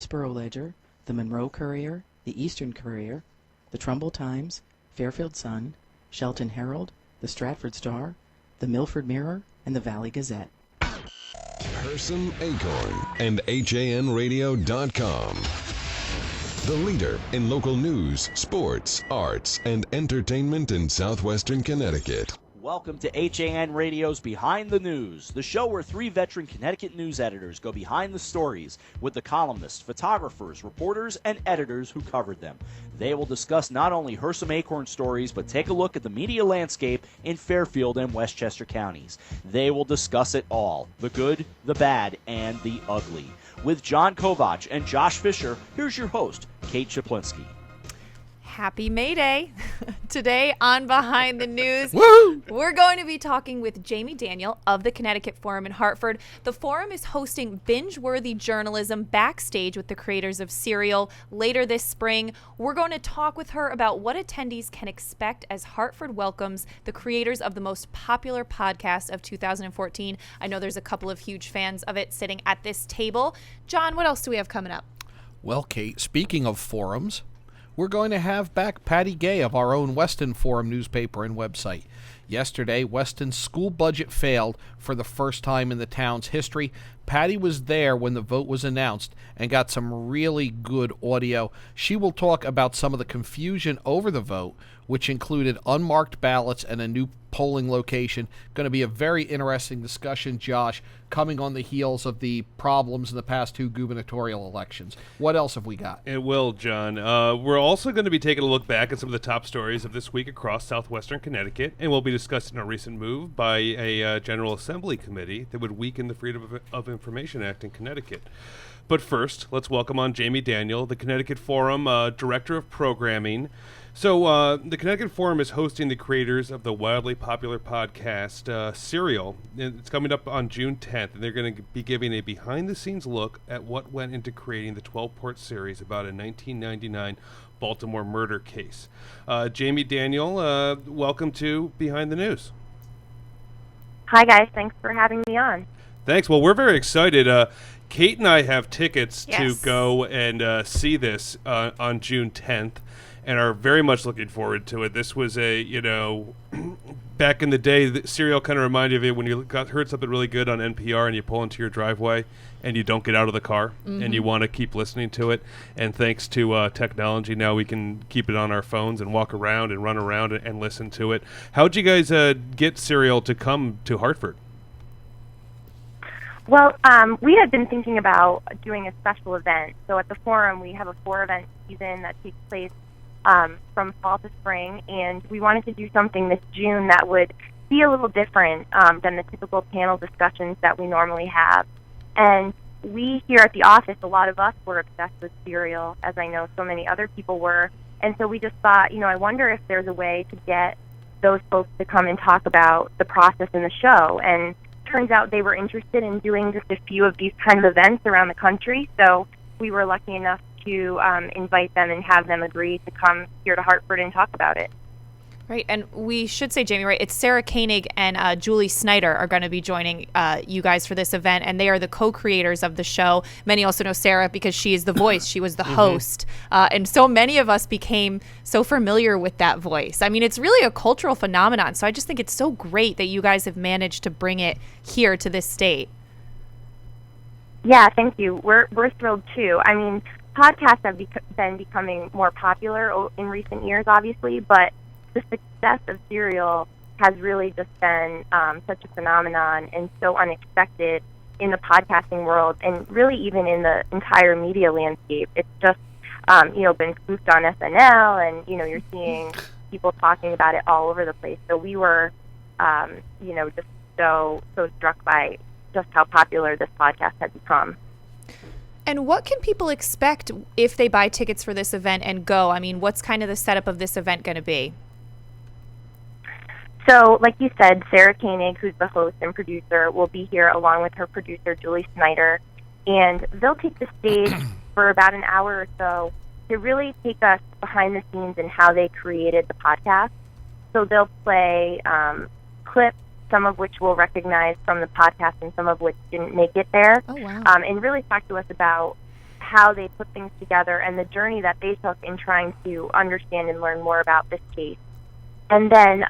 Hillsborough Ledger, the Monroe Courier, the Eastern Courier, the Trumbull Times, Fairfield Sun, Shelton Herald, the Stratford Star, the Milford Mirror, and the Valley Gazette. Hersom Acorn and HANradio.com. The leader in local news, sports, arts, and entertainment in southwestern Connecticut. Welcome to HAN Radio's Behind the News, the show where three veteran Connecticut news editors go behind the stories with the columnists, photographers, reporters, and editors who covered them. They will discuss not only Hersom Acorn stories, but take a look at the media landscape in Fairfield and Westchester counties. They will discuss it all, the good, the bad, and the ugly. With John Kovach and Josh Fisher, here's your host, Kate Czaplinski. Happy May Day. Today on Behind the News, we're going to be talking with Jamie Daniel of the Connecticut Forum in Hartford. The Forum is hosting binge-worthy journalism backstage with the creators of Serial later this spring. We're going to talk with her about what attendees can expect as Hartford welcomes the creators of the most popular podcast of 2014. I know there's a couple of huge fans of it sitting at this table. John, what else do we have coming up? Well, Kate, speaking of forums, we're going to have back Patty Gay of our own Weston Forum newspaper and website. Yesterday, Weston's school budget failed for the first time in the town's history. Patty was there when the vote was announced and got some really good audio. She will talk about some of the confusion over the vote, which included unmarked ballots and a new polling location. Going to be a very interesting discussion, Josh, coming on the heels of the problems in the past two gubernatorial elections. What else have we got? It will, John. We're also going to be taking a look back at some of the top stories of this week across southwestern Connecticut, and we'll be discussing a recent move by a General Assembly committee that would weaken the Freedom of Information Act in Connecticut. But first, let's welcome on Jamie Daniel, the Connecticut Forum Director of Programming. So the Connecticut Forum is hosting the creators of the wildly popular podcast Serial. It's coming up on June 10th, and they're going to be giving a behind-the-scenes look at what went into creating the 12-part series about a 1999 Baltimore murder case. Jamie Daniel, welcome to Behind the News. Hi, guys. Thanks for having me on. Thanks. Well, we're very excited. Kate and I have tickets to Yes. go and see this on June 10th. And are very much looking forward to it. This was back in the day, Serial kind of reminded me when you heard something really good on NPR and you pull into your driveway and you don't get out of the car and you want to keep listening to it. And thanks to technology, now we can keep it on our phones and walk around and run around and listen to it. How'd you guys get Serial to come to Hartford? Well, we had been thinking about doing a special event. So at the Forum, we have a 4-event season that takes place from fall to spring, and we wanted to do something this June that would be a little different than the typical panel discussions that we normally have. And we here at the office, a lot of us were obsessed with Serial, as I know so many other people were. And so we just thought, I wonder if there's a way to get those folks to come and talk about the process in the show. And turns out they were interested in doing just a few of these kind of events around the country. So we were lucky enough to invite them and have them agree to come here to Hartford and talk about it. Right, and we should say, Jamie, right, it's Sarah Koenig and Julie Snyder are going to be joining you guys for this event, and they are the co-creators of the show. Many also know Sarah because she is the voice. She was the host. And so many of us became so familiar with that voice. I mean, it's really a cultural phenomenon, so I just think it's so great that you guys have managed to bring it here to this state. Yeah, thank you. We're thrilled, too. I mean, podcasts have been becoming more popular in recent years, obviously, but the success of Serial has really just been such a phenomenon and so unexpected in the podcasting world and really even in the entire media landscape. It's just, been spoofed on SNL and, you're seeing people talking about it all over the place. So we were, just so struck by just how popular this podcast had become. And what can people expect if they buy tickets for this event and go? I mean, what's kind of the setup of this event going to be? So, like you said, Sarah Koenig, who's the host and producer, will be here along with her producer, Julie Snyder. And they'll take the stage for about an hour or so to really take us behind the scenes in how they created the podcast. So they'll play clips, some of which we'll recognize from the podcast and some of which didn't make it there. Oh, wow. And really talk to us about how they put things together and the journey that they took in trying to understand and learn more about this case. And then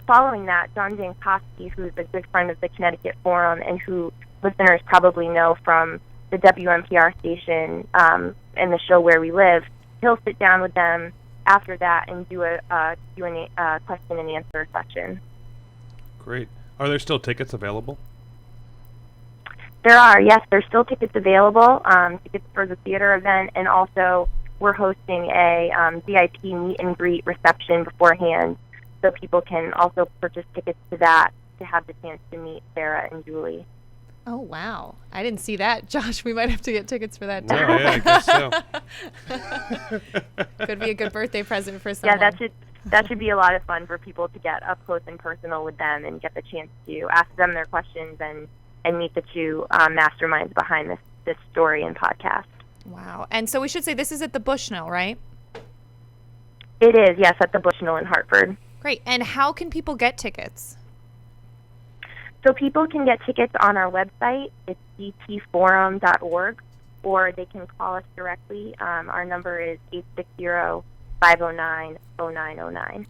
following that, John Jankowski, who's a good friend of the Connecticut Forum and who listeners probably know from the WNPR station and the show Where We Live, he'll sit down with them after that and do a question and answer session. Great. Are there still tickets available? There are, yes. There's still tickets available, tickets for the theater event, and also we're hosting a VIP meet and greet reception beforehand, so people can also purchase tickets to that to have the chance to meet Sarah and Julie. Oh, wow. I didn't see that. Josh, we might have to get tickets for that, too. Oh, yeah, I guess so. Could be a good birthday present for someone. Yeah, that should be a lot of fun for people to get up close and personal with them and get the chance to ask them their questions and meet the two masterminds behind this story and podcast. Wow. And so we should say this is at the Bushnell, right? It is, yes, at the Bushnell in Hartford. Great. And how can people get tickets? So people can get tickets on our website. It's dtforum.org, or they can call us directly. Our number is 860-509-0909.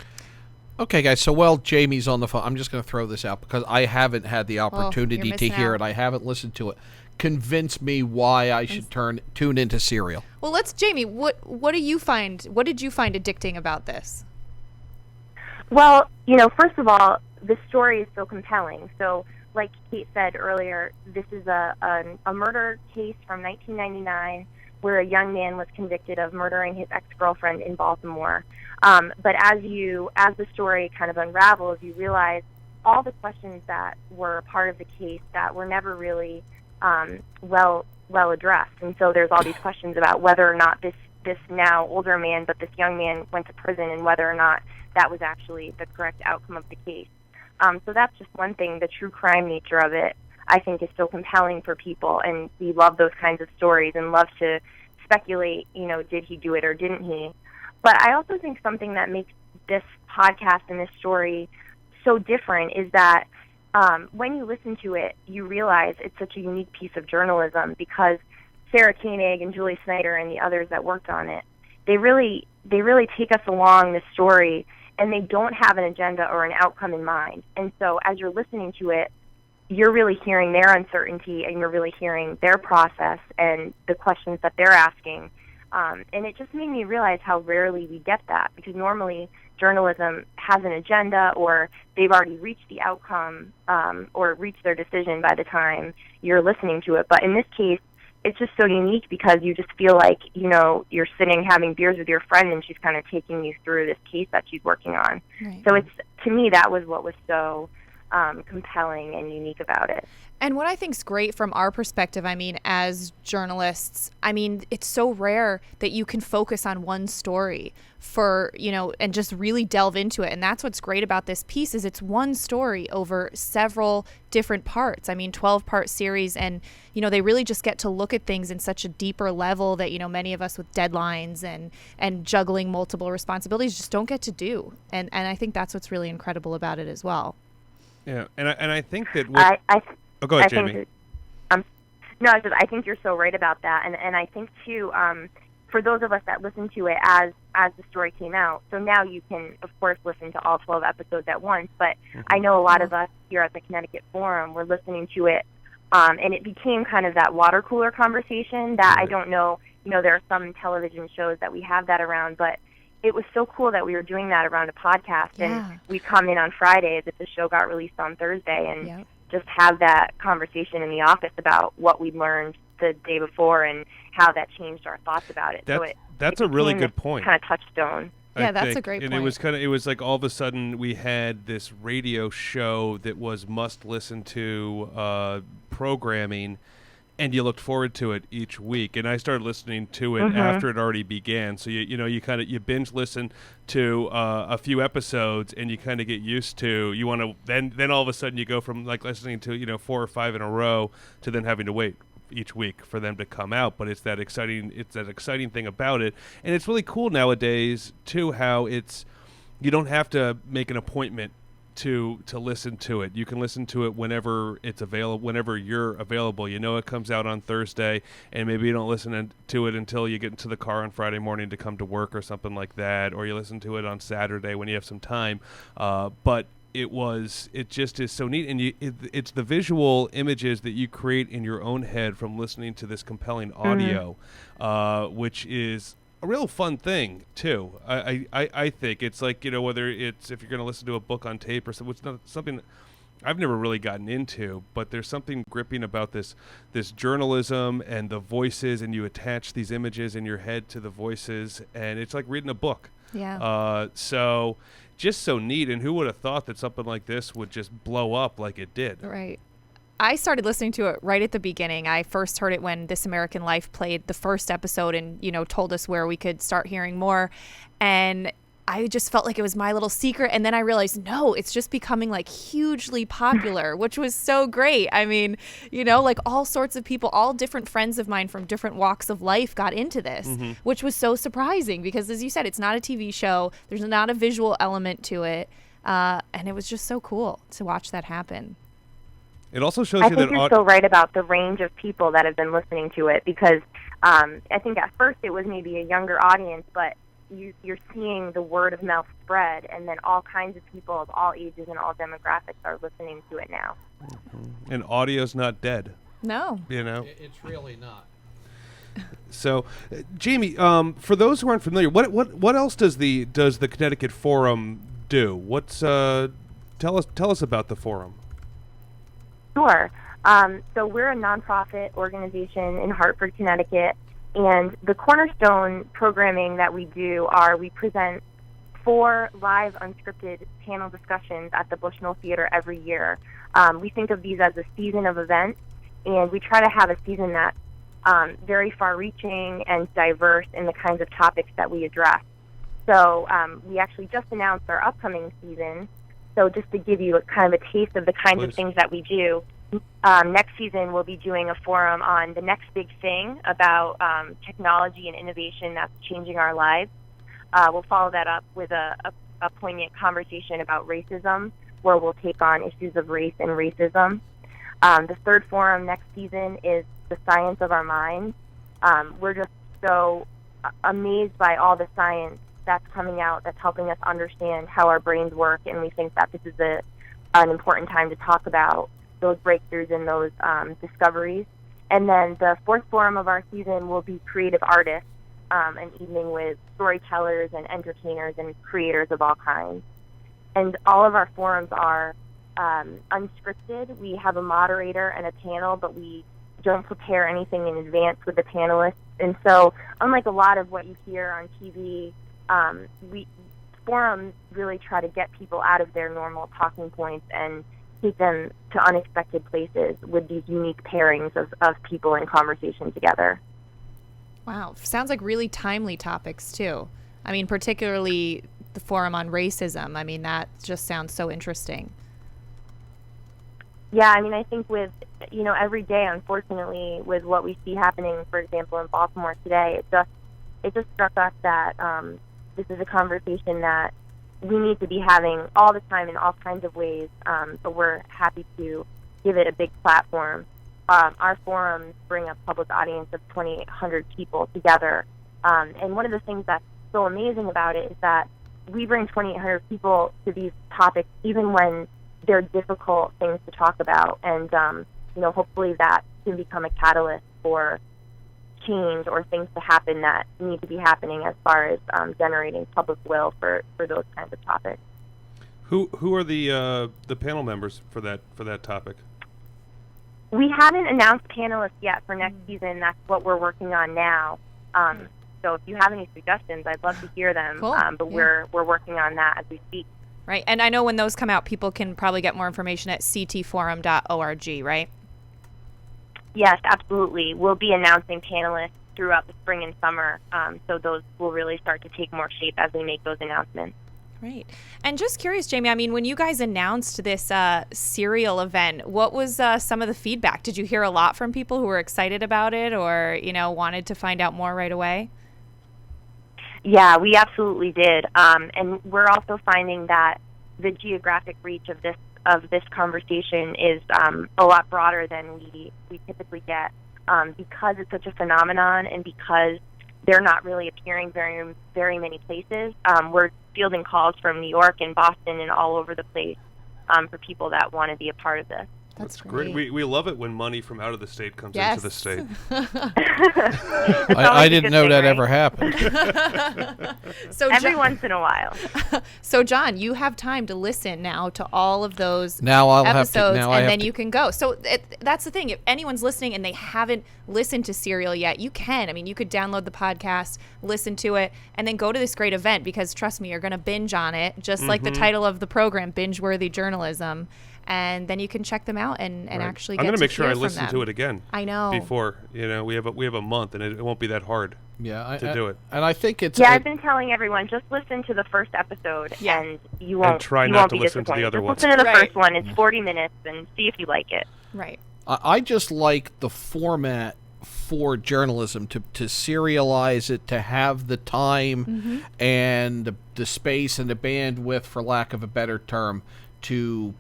Okay, guys. So while Jamie's on the phone, I'm just going to throw this out because I haven't had the opportunity to hear it. I haven't listened to it. Convince me why I should tune into Serial. Well, Jamie, what do you find? What did you find addicting about this? Well, first of all, the story is so compelling. So, like Kate said earlier, this is a murder case from 1999 where a young man was convicted of murdering his ex-girlfriend in Baltimore. But as the story kind of unravels, you realize all the questions that were part of the case that were never really well addressed. And so there's all these questions about whether or not this now older man, but this young man went to prison, and whether or not that was actually the correct outcome of the case. So that's just one thing. The true crime nature of it, I think, is so compelling for people, and we love those kinds of stories and love to speculate, did he do it or didn't he? But I also think something that makes this podcast and this story so different is that when you listen to it, you realize it's such a unique piece of journalism, because Sarah Koenig and Julie Snyder and the others that worked on it, they really take us along this story, and they don't have an agenda or an outcome in mind. And so as you're listening to it, you're really hearing their uncertainty, and you're really hearing their process and the questions that they're asking. And it just made me realize how rarely we get that, because normally journalism has an agenda, or they've already reached the outcome or reached their decision by the time you're listening to it. But in this case, it's just so unique because you just feel like, you're sitting having beers with your friend, and she's kind of taking you through this case that she's working on. Right. So to me, that was what was so compelling and unique about it. And what I think is great from our perspective, as journalists, it's so rare that you can focus on one story for, and just really delve into it. And that's what's great about this piece, is it's one story over several different parts. 12-part series, and, they really just get to look at things in such a deeper level that, many of us with deadlines and juggling multiple responsibilities just don't get to do. And I think that's what's really incredible about it as well. Yeah, and I think that go ahead, Jamie. I think you're so right about that, and I think too, for those of us that listened to it as the story came out, so now you can of course listen to all 12 episodes at once. But I know a lot of us here at the Connecticut Forum were listening to it, and it became kind of that water cooler conversation that I don't know. There are some television shows that we have that around, but it was so cool that we were doing that around a podcast, and we come in on Fridays if the show got released on Thursday, and just have that conversation in the office about what we learned the day before and how that changed our thoughts about it. That's a really good point. Kind of touchstone. Yeah, that's a great point. And it was like all of a sudden we had this radio show that was must listen to programming, and you looked forward to it each week. And I started listening to it after it already began. So you binge listen to a few episodes, and you kind of get used to. You want to then all of a sudden you go from like listening to 4 or 5 in a row to then having to wait each week for them to come out. But it's that exciting thing about it, and it's really cool nowadays too how you don't have to make an appointment to listen to it. You can listen to it whenever it's available, whenever you're available. You know it comes out on Thursday, and maybe you don't listen to it until you get into the car on Friday morning to come to work or something like that, or you listen to it on Saturday when you have some time. But it just is so neat, and it's the visual images that you create in your own head from listening to this compelling audio, which is a real fun thing too. I think it's like, whether it's if you're going to listen to a book on tape or something, it's not something I've never really gotten into, but there's something gripping about this journalism and the voices, and you attach these images in your head to the voices, and it's like reading a book. Yeah. So just so neat, and who would have thought that something like this would just blow up like it did? Right. I started listening to it right at the beginning. I first heard it when This American Life played the first episode and, told us where we could start hearing more. And I just felt like it was my little secret. And then I realized, no, it's just becoming like hugely popular, which was so great. I mean, like all sorts of people, all different friends of mine from different walks of life got into this, which was so surprising because, as you said, it's not a TV show. There's not a visual element to it. And it was just so cool to watch that happen. It also shows I you think that you're so right about the range of people that have been listening to it, because I think at first it was maybe a younger audience, but you're seeing the word of mouth spread, and then all kinds of people of all ages and all demographics are listening to it now. And audio's not dead. No. It's really not. So, Jamie, for those who aren't familiar, what else does the Connecticut Forum do? Tell us about the forum. Sure. So we're a nonprofit organization in Hartford, Connecticut, and the cornerstone programming that we do we present 4 live unscripted panel discussions at the Bushnell Theater every year. We think of these as a season of events, and we try to have a season that's very far-reaching and diverse in the kinds of topics that we address. So we actually just announced our upcoming season. So just to give you a kind of a taste of the kinds of things that we do, next season we'll be doing a forum on the next big thing about technology and innovation that's changing our lives. We'll follow that up with a poignant conversation about racism, where we'll take on issues of race and racism. The third forum next season is the science of our minds. We're just so amazed by all the science that's coming out that's helping us understand how our brains work, and we think that this is an important time to talk about those breakthroughs and those discoveries. And then the fourth forum of our season will be creative artists, an evening with storytellers and entertainers and creators of all kinds. And all of our forums are unscripted. We have a moderator and a panel, but we don't prepare anything in advance with the panelists. And so, unlike a lot of what you hear on TV, forums really try to get people out of their normal talking points and take them to unexpected places with these unique pairings of people in conversation together. Wow. Sounds like really timely topics, too. I mean, particularly the forum on racism. I mean, that just sounds so interesting. Yeah, I mean, I think with, every day, unfortunately, with what we see happening, for example, in Baltimore today, it just struck us that this is a conversation that we need to be having all the time in all kinds of ways, but we're happy to give it a big platform. Our forums bring a public audience of 2,800 people together, and one of the things that's so amazing about it is that we bring 2,800 people to these topics even when they're difficult things to talk about, and hopefully that can become a catalyst for change or things to happen that need to be happening as far as generating public will for those kinds of topics. Who are the panel members for that topic? We haven't announced panelists yet for next season. That's what we're working on now. So if you have any suggestions, I'd love to hear them. Cool. But we're working on that as we speak. Right, and I know when those come out, people can probably get more information at ctforum.org, right? Yes, absolutely. We'll be announcing panelists throughout the spring and summer, so those will really start to take more shape as we make those announcements. Right. And just curious, Jamie, I mean, when you guys announced this serial event, what was some of the feedback? Did you hear a lot from people who were excited about it or, wanted to find out more right away? Yeah, we absolutely did. And we're also finding that the geographic reach of this conversation is a lot broader than we typically get, because it's such a phenomenon and because they're not really appearing very many places. We're fielding calls from New York and Boston and all over the place for people that want to be a part of this. That's great. We love it when money from out of the state comes Yes. into the state. I didn't know that ever right? happened. So Every John, once in a while. so John, you have time to listen now to all of those Now I'll have to. episodes, Now I and have then to. you can go. So that's the thing. If anyone's listening and they haven't listened to Serial yet, you can. I mean, you could download the podcast, listen to it, and then go to this great event because, trust me, you're going to binge on it, just like the title of the program, Binge-Worthy Journalism. And then you can check them out and actually get I'm going to make sure hear I from listen them. to it again. I know. Before, we have a month, and it won't be that hard to do it. And I think it's. Yeah, I've been telling everyone, just listen to the first episode, Yeah. and you won't. And try you not won't to be listen to the disappointed. other Just ones. listen to the Right. first one. It's 40 minutes, and see if you like it. Right. I just like the format for journalism to serialize it, to have the time and the space and the bandwidth, for lack of a better term, to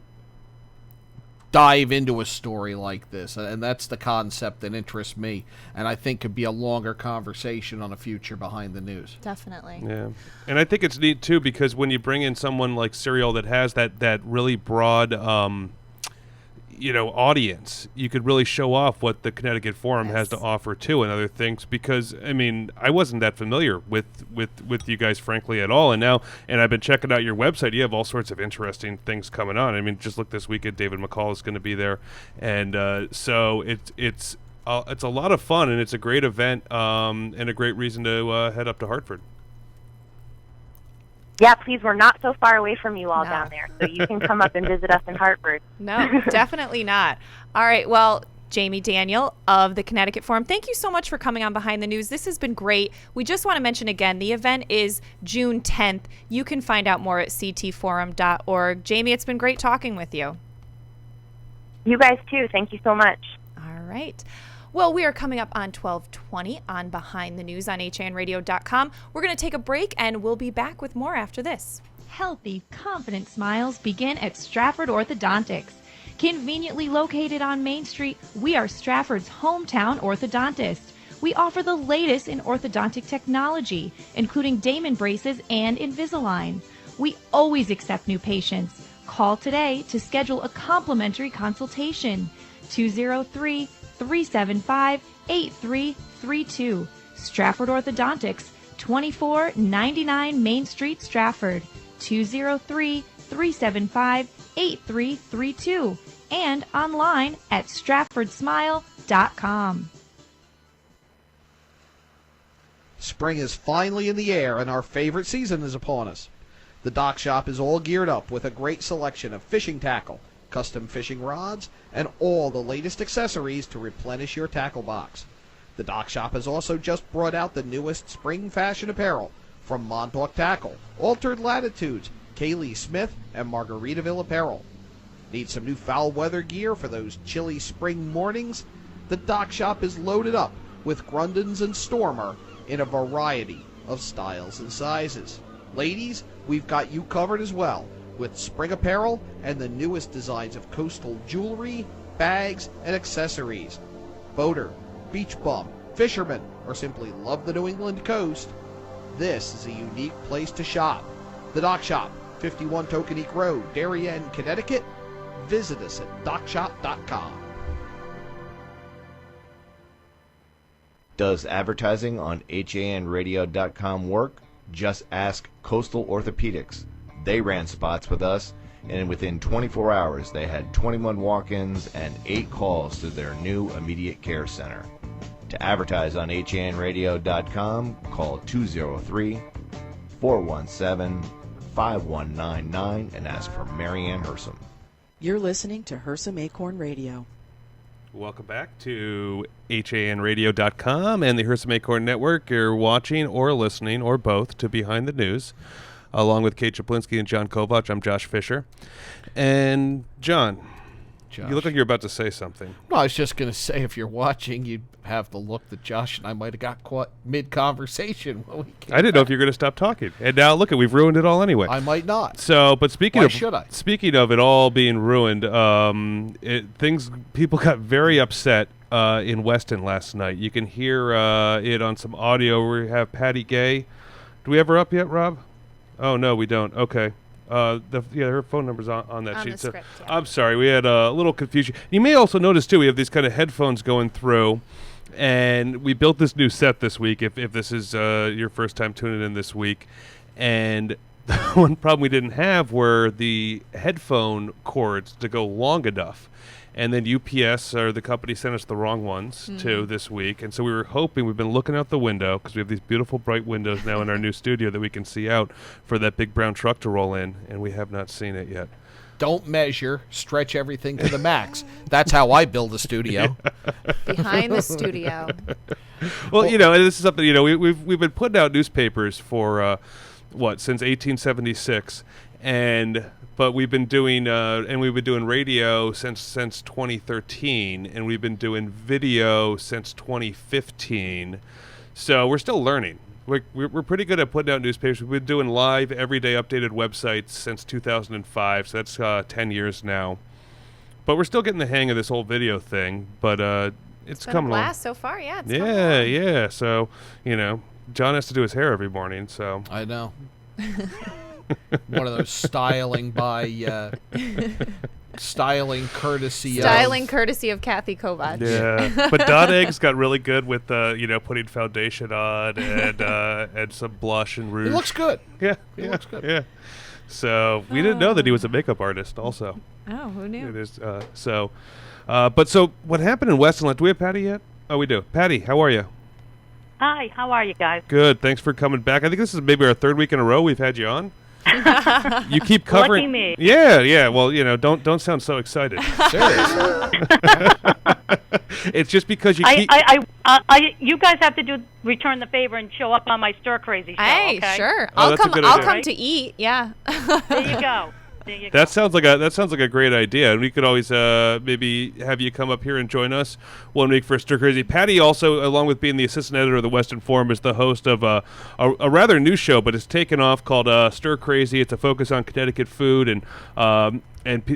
dive into a story like this, and that's the concept that interests me, and I think could be a longer conversation on a future Behind the News. Definitely. Yeah, and I think it's neat too because when you bring in someone like Serial that has that really broad, audience, you could really show off what the Connecticut Forum has to offer too, and other things. Because I mean, I wasn't that familiar with you guys, frankly, at all, and I've been checking out your website. You have all sorts of interesting things coming on. I mean, just look this weekend, David McCall is going to be there, and so it's a lot of fun, and it's a great event, and a great reason to head up to Hartford. Yeah, please, we're not so far away from you all No. down there, so you can come up and visit us in Hartford. No, definitely not. All right. Well, Jamie Daniel of the Connecticut Forum, thank you so much for coming on Behind the News. This has been great. We just want to mention again, the event is June 10th. You can find out more at ctforum.org. Jamie, it's been great talking with you. You guys, too. Thank you so much. All right. Well, we are coming up on 12:20 on Behind the News on HANradio.com. We're going to take a break, and we'll be back with more after this. Healthy, confident smiles begin at Stratford Orthodontics. Conveniently located on Main Street, we are Stratford's hometown orthodontist. We offer the latest in orthodontic technology, including Damon braces and Invisalign. We always accept new patients. Call today to schedule a complimentary consultation. 203-375-8332. Stratford Orthodontics, 2499 Main Street, Stratford. 203-375-8332. And online at stratfordsmile.com. Spring is finally in the air and our favorite season is upon us. The Dock Shop is all geared up with a great selection of fishing tackle, custom fishing rods, and all the latest accessories to replenish your tackle box. The Dock Shop has also just brought out the newest spring fashion apparel from Montauk Tackle, Altered Latitudes, Kaylee Smith, and Margaritaville Apparel. Need some new foul weather gear for those chilly spring mornings? The Dock Shop is loaded up with Grundens and Stormer in a variety of styles and sizes. Ladies, we've got you covered as well with spring apparel and the newest designs of coastal jewelry, bags, and accessories. Boater, beach bum, fisherman, or simply love the New England coast, this is a unique place to shop. The Dock Shop, 51 Tokenique Road, Darien, Connecticut. Visit us at dockshop.com. Does advertising on HANradio.com work? Just ask Coastal Orthopedics. They ran spots with us, and within 24 hours they had 21 walk-ins and 8 calls to their new immediate care center. To advertise on HANradio.com, call 203-417-5199 and ask for Marianne Hersom. You're listening to Hersom Acorn Radio. Welcome back to HANradio.com and the Hersom Acorn Network. You're watching or listening, or both, to Behind the News. Along with Kate Chaplinsky and John Kovach, I'm Josh Fisher. And, John, Josh. You look like you're about to say something. No, I was just going to say, if you're watching, you'd have the look that Josh and I might have got caught mid-conversation when we came I didn't know if back. you were going to stop talking. And now, look, we've ruined it all anyway. I might not. So, but speaking Why of should I? Speaking of it all being ruined, people got very upset in Weston last night. You can hear it on some audio. We have Patty Gay. Do we have her up yet, Rob? Oh no, we don't. Okay. Her phone number's on that On sheet. the So script, yeah. I'm sorry, we had a little confusion. You may also notice too, we have these kind of headphones going through, and we built this new set this week. If this is your first time tuning in this week, and the one problem we didn't have were the headphone cords to go long enough. And then UPS, or the company, sent us the wrong ones, too, this week. And so we were hoping, we've been looking out the window, because we have these beautiful bright windows now in our new studio that we can see out for that big brown truck to roll in, and we have not seen it yet. Don't measure, stretch everything to the max. That's how I build a studio. Behind the studio. Well, and this is something, we've been putting out newspapers for, since 1876, but we've been doing radio since 2013, and we've been doing video since 2015. So we're still learning. We're pretty good at putting out newspapers. We've been doing live, everyday updated websites since 2005, so that's 10 years now. But we're still getting the hang of this whole video thing. But it's Been coming a along. blast so far, yeah. It's coming along. Yeah. So John has to do his hair every morning. So I know. One of those styling courtesy Courtesy of Kathy Kovac. Yeah, but Dot Eggs got really good with putting foundation on and some blush and rouge. It looks good. Yeah, It looks good. Yeah. So we didn't know that he was a makeup artist. Also, Oh, who knew? it is. So what happened in Weston? Do we have Patty yet? Oh, we do. Patty, how are you? Hi, how are you guys? Good. Thanks for coming back. I think this is maybe our third week in a row we've had you on. You keep covering. Lucky me. Yeah. Well, don't sound so excited. Seriously. It's just because you keep. You guys have to return the favor and show up on my Stir Crazy show. Hey, okay? sure. Oh, that's a good I'll idea. come to eat. Yeah. There you go. That sounds like a great idea, and we could always maybe have you come up here and join us one week for Stir Crazy. Patty also, along with being the assistant editor of the Weston Forum, is the host of a rather new show, but it's taken off, called Stir Crazy. It's a focus on Connecticut food and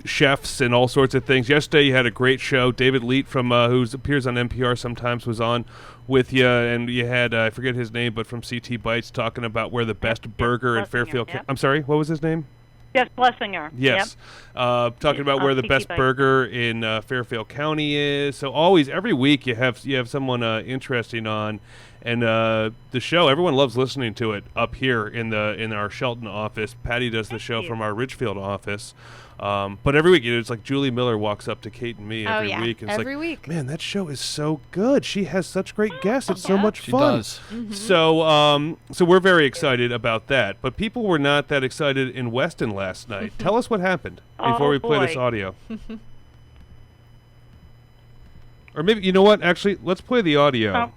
chefs and all sorts of things. Yesterday you had a great show. David Leet from who appears on NPR sometimes was on with you, and you had I forget his name, but from CT Bites, talking about where the best burger in Fairfield. Yep. I'm sorry, what was his name? Jeff Blessinger. Yes. Talking about where the best burger in Fairfield County is. So every week you have someone interesting on, and the show, everyone loves listening to it up here in our Shelton office. Patty does the show from our Ridgefield office. But every week, it's like Julie Miller walks up to Kate and me every week. And every it's like, week. Man, that show is so good. She has such great guests. It's so much She fun. does. Mm-hmm. So we're very excited about that. But people were not that excited in Weston last night. Tell us what happened before we play this boy. audio. Or maybe, you know what? Actually, let's play the audio.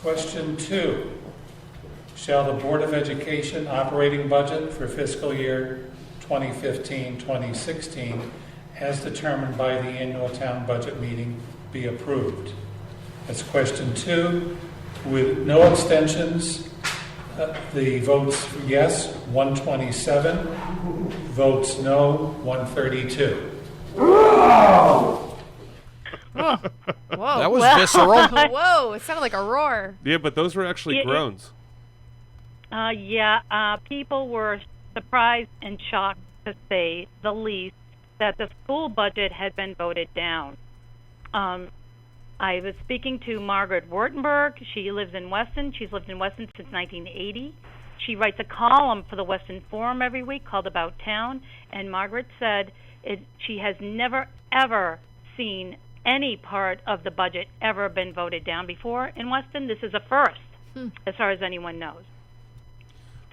Question 2. Shall the Board of Education operating budget for fiscal year 2015-2016, as determined by the annual town budget meeting, be approved? That's question 2. With no abstentions, the votes yes, 127. Votes no, 132. Whoa. That was visceral. Whoa, it sounded like a roar. Yeah, but those were actually groans. People were surprised and shocked, to say the least, that the school budget had been voted down. I was speaking to Margaret Wartenberg. She lives in Weston. She's lived in Weston since 1980. She writes a column for the Weston Forum every week called About Town, and Margaret said she has never, ever seen any part of the budget ever been voted down before in Weston. This is a first, as far as anyone knows.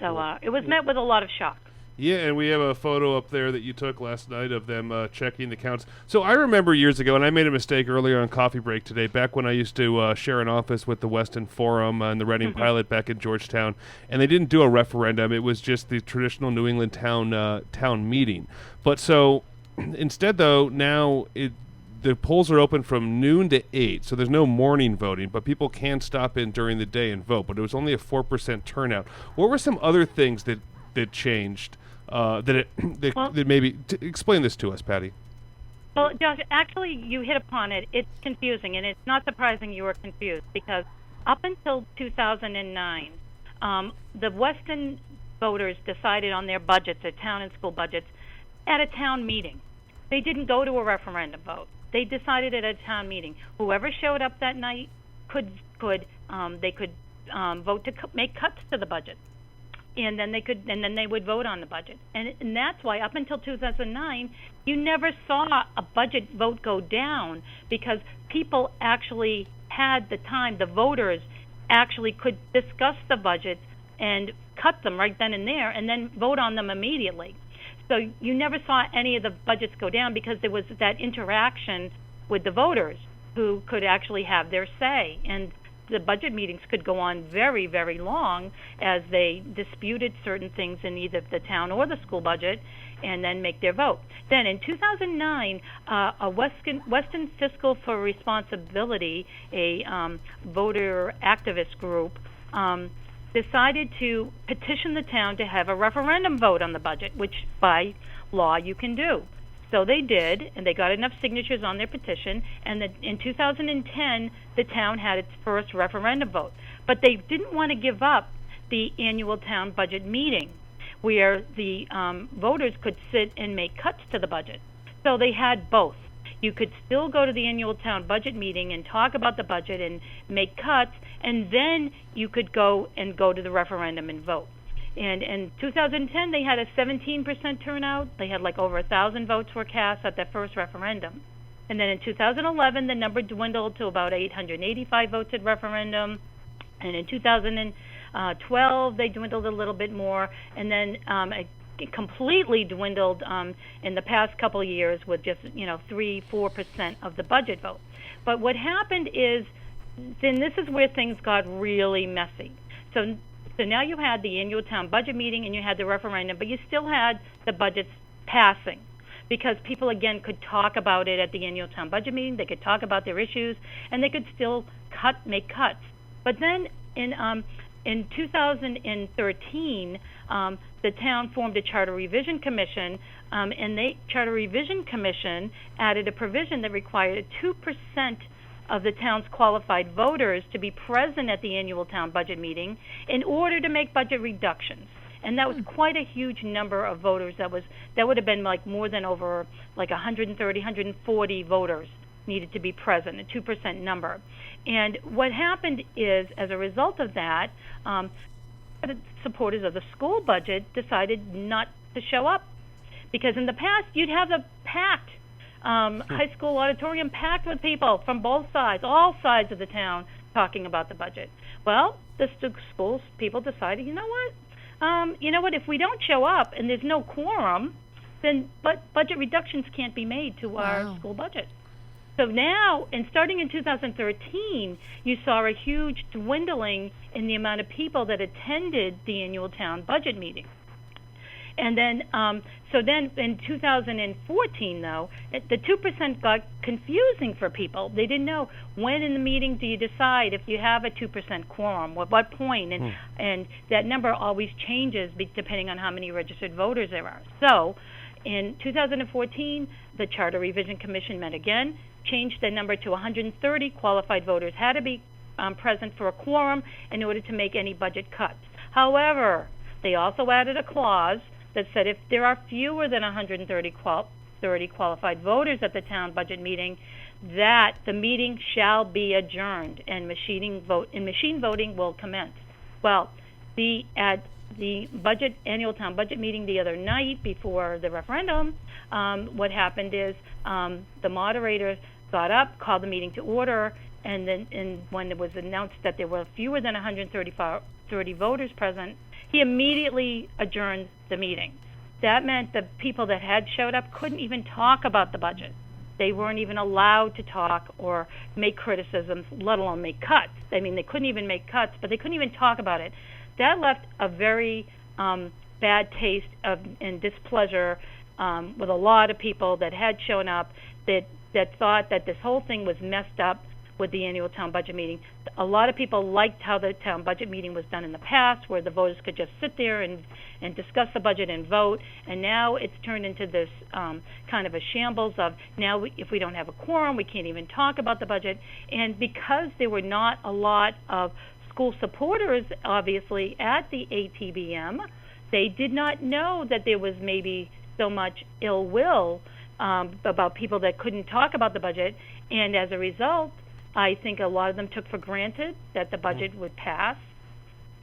So it was met with a lot of shock. Yeah, and we have a photo up there that you took last night of them checking the counts. So I remember years ago, and I made a mistake earlier on Coffee Break today, back when I used to share an office with the Weston Forum and the Reading Pilot back in Georgetown, and they didn't do a referendum. It was just the traditional New England town meeting. But so instead, though, now the polls are open from noon to 8, so there's no morning voting, but people can stop in during the day and vote. But it was only a 4% turnout. What were some other things that changed? That maybe explain this to us, Patty. Well, Josh, actually, you hit upon it. It's confusing, and it's not surprising you were confused because up until 2009, the Weston voters decided on their budgets, their town and school budgets, at a town meeting. They didn't go to a referendum vote. They decided at a town meeting. Whoever showed up that night could vote to make cuts to the budget. And then they would vote on the budget, and that's why up until 2009, you never saw a budget vote go down because people actually had the time. The voters actually could discuss the budget and cut them right then and there, and then vote on them immediately. So you never saw any of the budgets go down because there was that interaction with the voters who could actually have their say. And the budget meetings could go on very, very long as they disputed certain things in either the town or the school budget and then make their vote. Then in 2009, a Weston Fiscal for Responsibility, a voter activist group, decided to petition the town to have a referendum vote on the budget, which by law you can do. So they did, and they got enough signatures on their petition, and in 2010, the town had its first referendum vote. But they didn't want to give up the annual town budget meeting, where the voters could sit and make cuts to the budget. So they had both. You could still go to the annual town budget meeting and talk about the budget and make cuts, and then you could go to the referendum and vote. And in 2010, they had a 17% turnout. They had like over 1,000 votes were cast at that first referendum. And then in 2011, the number dwindled to about 885 votes at referendum. And in 2012, they dwindled a little bit more. And then it completely dwindled in the past couple of years with just 3-4% of the budget vote. But what happened is, then this is where things got really messy. So now you had the annual town budget meeting and you had the referendum, but you still had the budgets passing because people, again, could talk about it at the annual town budget meeting. They could talk about their issues, and they could still make cuts. But then in 2013, the town formed a Charter Revision Commission, and the Charter Revision Commission added a provision that required 2% of the town's qualified voters to be present at the annual town budget meeting in order to make budget reductions. And that was quite a huge number of voters. That would have been like more than over like 130, 140 voters needed to be present, a 2% number. And what happened is, as a result of that, the supporters of the school budget decided not to show up. Because in the past, you'd have the packed high school auditorium packed with people from both sides, all sides of the town, talking about the budget. Well, the school people decided, you know what, if we don't show up and there's no quorum, then budget reductions can't be made to our school budget. So now, and starting in 2013, you saw a huge dwindling in the amount of people that attended the annual town budget meeting. And then, so then in 2014, though, the 2% got confusing for people. They didn't know when in the meeting do you decide if you have a 2% quorum, at what point, and that number always changes depending on how many registered voters there are. So in 2014, the Charter Revision Commission met again, changed the number to 130 qualified voters had to be present for a quorum in order to make any budget cuts. However, they also added a clause that said if there are fewer than 130 qualified voters at the town budget meeting, that the meeting shall be adjourned and machine voting will commence. Well, at the annual town budget meeting the other night before the referendum, what happened is the moderator got up, called the meeting to order, and when it was announced that there were fewer than 130 voters present, he immediately adjourned the meeting. that meant the people that had showed up couldn't even talk about the budget. They weren't even allowed to talk or make criticisms, let alone make cuts. I mean, they couldn't even make cuts, but they couldn't even talk about it. That left a very bad taste and displeasure with a lot of people that had shown up that thought that this whole thing was messed up with the annual town budget meeting. A lot of people liked how the town budget meeting was done in the past, where the voters could just sit there and discuss the budget and vote, and now it's turned into this kind of a shambles of now if we don't have a quorum, we can't even talk about the budget. And because there were not a lot of school supporters, obviously, at the ATBM, they did not know that there was maybe so much ill will about people that couldn't talk about the budget, and as a result, I think a lot of them took for granted that the budget would pass,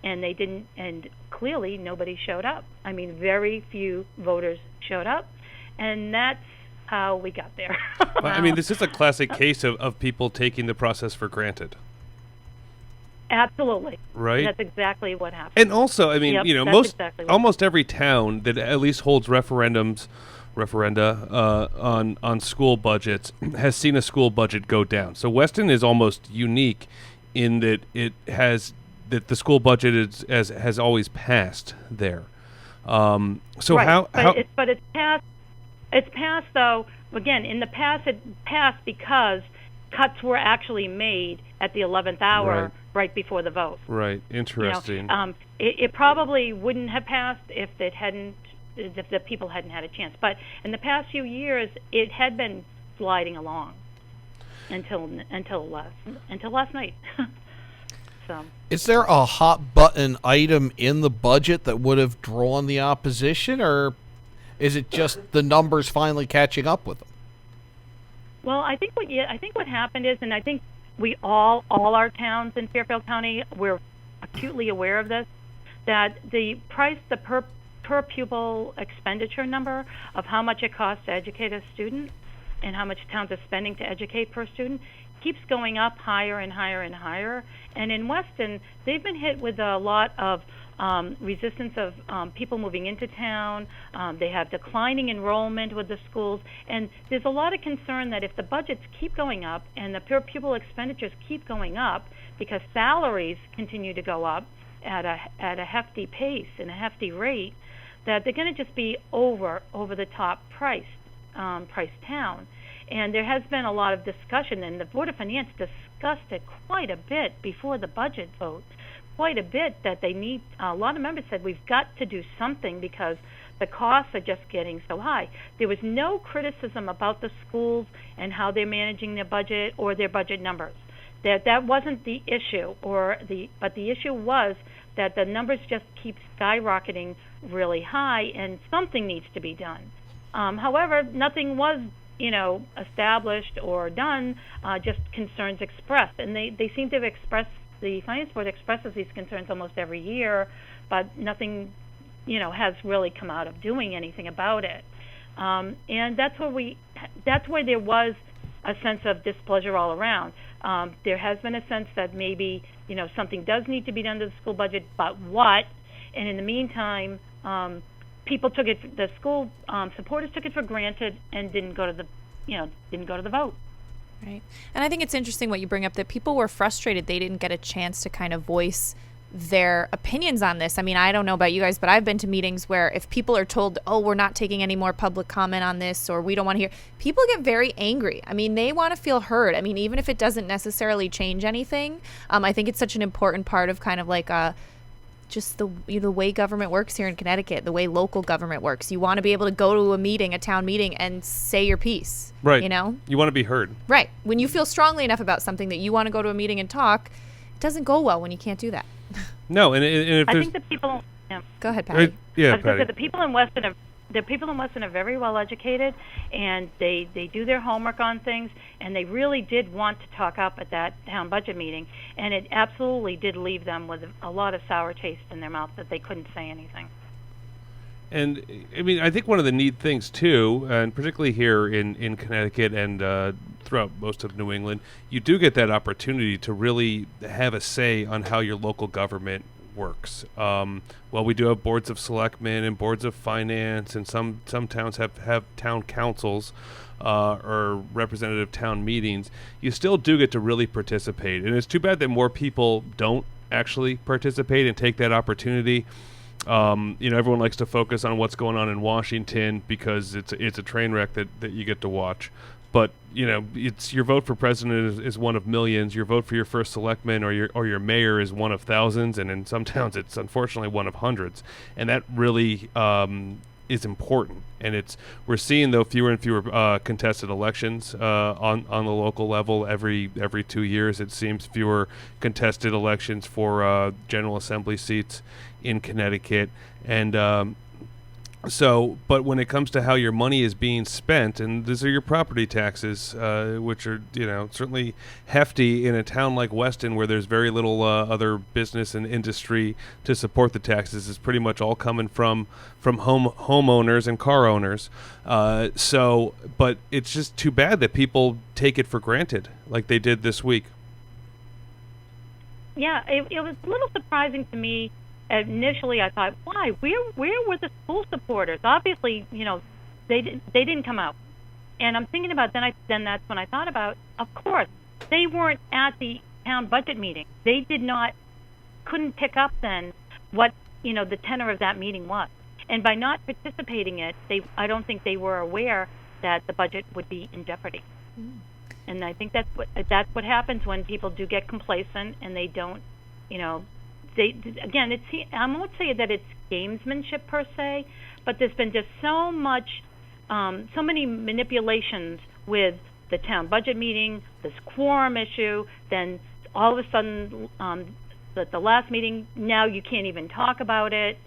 and they didn't, and clearly nobody showed up. I mean, very few voters showed up, and that's how we got there. Well, I mean, this is a classic case of people taking the process for granted. Absolutely. Right? That's exactly what happened. And also, I mean, Yep, you know, that's exactly what almost every town that at least holds referenda on school budgets has seen a school budget go down. So Weston is almost unique in that the school budget has always passed there. So right. how it's passed. It's passed though. Again, in the past, it passed because cuts were actually made at the 11th hour, right before the vote. Right. Interesting. You know, it probably wouldn't have passed if the people hadn't had a chance. But in the past few years, it had been sliding along until last night. So, is there a hot button item in the budget that would have drawn the opposition, or is it just the numbers finally catching up with them? well, I think what happened is, and I think we all our towns in Fairfield County, we're acutely aware of this, that the per pupil expenditure number of how much it costs to educate a student and how much towns are spending to educate per student keeps going up higher and higher and higher. And in Weston, they've been hit with a lot of resistance of people moving into town. They have declining enrollment with the schools. And there's a lot of concern that if the budgets keep going up and the per pupil expenditures keep going up because salaries continue to go up at a hefty pace and a hefty rate, that they're going to just be over the top price town. And there has been a lot of discussion, and the Board of Finance discussed it quite a bit before the budget vote, quite a bit, that they need, a lot of members said we've got to do something because the costs are just getting so high. There was no criticism about the schools and how they're managing their budget or their budget numbers. That wasn't the issue, but the issue was that the numbers just keep skyrocketing really high, and something needs to be done. However, nothing was, established or done. Just concerns expressed, and they seem to have expressed. The Finance Board expresses these concerns almost every year, but nothing, has really come out of doing anything about it. And that's where there was a sense of displeasure all around. There has been a sense that maybe, something does need to be done to the school budget, but what? And in the meantime, the school supporters took it for granted and didn't go to the vote. Right. And I think it's interesting what you bring up, that people were frustrated they didn't get a chance to kind of voice their opinions on this. I mean, I don't know about you guys, but I've been to meetings where if people are told, oh, we're not taking any more public comment on this, or we don't want to hear, people get very angry. I mean, they want to feel heard. I mean, even if it doesn't necessarily change anything, I think it's such an important part of kind of like just the way government works here in Connecticut, the way local government works. You want to be able to go to a town meeting, and say your piece. Right. You want to be heard. Right. When you feel strongly enough about something that you want to go to a meeting and talk, it doesn't go well when you can't do that. No, and if I think the people. Yeah. Go ahead, Patty. Patty. The people in Weston are very well educated, and they do their homework on things, and they really did want to talk up at that town budget meeting, and it absolutely did leave them with a lot of sour taste in their mouth that they couldn't say anything. And I mean, I think one of the neat things too, and particularly here in Connecticut and throughout most of New England, you do get that opportunity to really have a say on how your local government works. Well, we do have boards of selectmen and boards of finance, and some towns have town councils or representative town meetings. You still do get to really participate, and it's too bad that more people don't actually participate and take that opportunity. Everyone likes to focus on what's going on in Washington because it's a train wreck that you get to watch. But it's your vote for president is one of millions. Your vote for your first selectman or your mayor is one of thousands, and in some towns it's unfortunately one of hundreds. And that really is important. And we're seeing though fewer and fewer contested elections on the local level. Every 2 years it seems fewer contested elections for General Assembly seats in Connecticut. And but when it comes to how your money is being spent, and these are your property taxes, which are certainly hefty in a town like Weston where there's very little other business and industry to support the taxes. It's pretty much all coming from homeowners and car owners. But it's just too bad that people take it for granted like they did this week. Yeah, it was a little surprising to me. Initially, I thought, why? Where were the school supporters? Obviously, they didn't come out. And I'm thinking about then that's when I thought about, of course, they weren't at the town budget meeting. They couldn't pick up then what the tenor of that meeting was. And by not participating in it, I don't think they were aware that the budget would be in jeopardy. Mm. And I think that's what happens when people do get complacent and they don't, I won't say that it's gamesmanship per se, but there's been just so many manipulations with the town budget meeting, this quorum issue, then all of a sudden the last meeting, now you can't even talk about it,